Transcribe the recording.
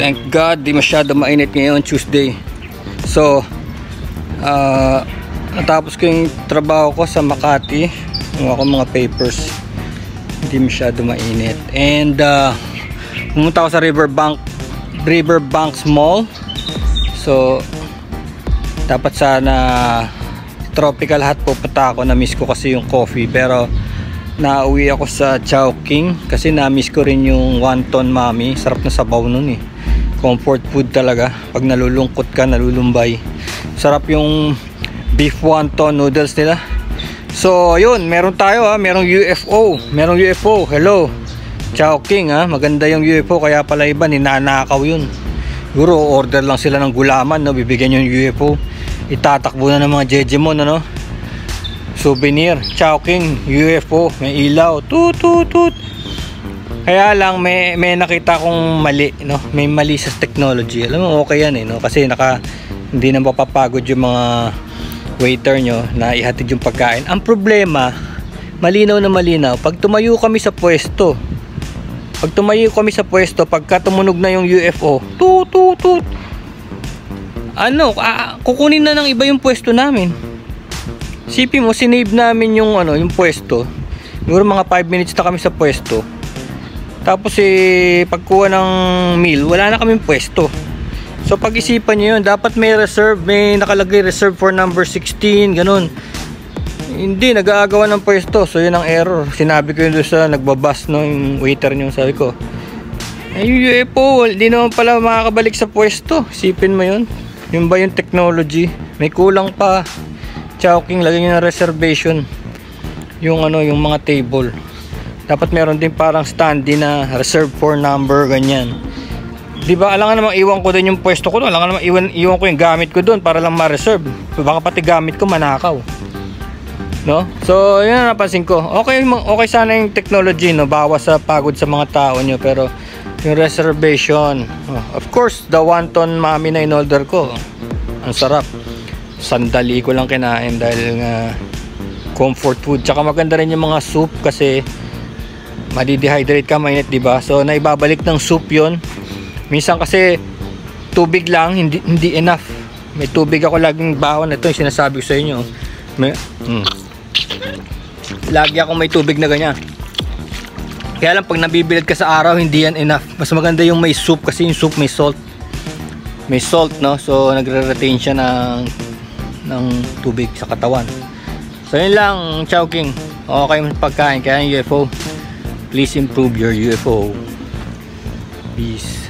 Thank God, di masyado mainit ngayon, Tuesday. So, natapos ko yung trabaho ko sa Makati. Yung ako mga papers. Hindi masyado mainit. And, pumunta ako sa Riverbanks Mall. So, dapat sana tropical hot pupunta ako. Na-miss ko kasi yung coffee. Pero, nauwi ako sa Chowking kasi na-miss ko rin yung wonton mami. Sarap na sabaw nun eh. Comfort food talaga pag nalulungkot ka, nalulumbay. Sarap yung beef wonton noodles nila. So ayun, meron tayo merong UFO. Merong UFO. Hello Chowking maganda yung UFO, kaya pala iba ninanakaw yun. Siguro order lang sila ng gulaman, no? Bibigyan yung UFO, itatakbo na ng mga jejemon, ano? Souvenir Chowking UFO, may ilaw, tut tut tut. Kaya lang may nakita kong mali, no? May mali sa technology. Alam mo, okay yan no? Kasi hindi na mapapagod yung mga waiter nyo na ihatid yung pagkain. Ang problema, malinaw na malinaw, pag tumayo kami sa pwesto, pagka tumunog na yung UFO, tut tut tut, kukunin na ng iba yung pwesto namin. Sipin mo, sinave namin yung yung pwesto. Siguro mga 5 minutes na kami sa pwesto. Tapos pagkuha ng meal, wala na kaming pwesto. So pag-isipan nyo yun, dapat may reserve, may nakalagay reserve for number 16, ganun. Hindi, nag-aagawan ng pwesto. So yun ang error. Sinabi ko yun doon sa nagbabas, no, yung waiter nyo. Sabi ko, yung UFO, hindi naman pala makakabalik sa pwesto. Isipin mo yun. Yun ba yung technology? May kulang pa. Chowking, lagyan nyo ng reservation. Yung yung mga table. Dapat meron din parang standee na reserve for number, ganyan. Di ba, alangan namang iwan ko din yung pwesto ko doon. Alangan namang iwan ko yung gamit ko doon para lang ma-reserve. Baka pati gamit ko manakaw. No? So, yun ang napansin ko. Okay sana yung technology, no? Bawas sa pagod sa mga tao nyo. Pero, yung reservation, of course, the wonton mami na in-order ko. Ang sarap. Sandali ko lang kinain dahil comfort food. Tsaka maganda rin yung mga soup kasi madi-dehydrate ka, mainit, diba? So naibabalik ng soup yon. Minsan kasi tubig lang, hindi enough. May tubig ako laging bawon. Ito yung sinasabi ko sa inyo. Lagi ako may tubig na ganyan. Kaya lang pag nabibilad ka sa araw, hindi yan enough. Mas maganda yung may soup kasi yung soup may salt. May salt, no? So nagre-retain siya ng tubig sa katawan. So yun lang, Chowking. Okay yung pagkain, kaya yung UFO. Please improve your UFO. Peace.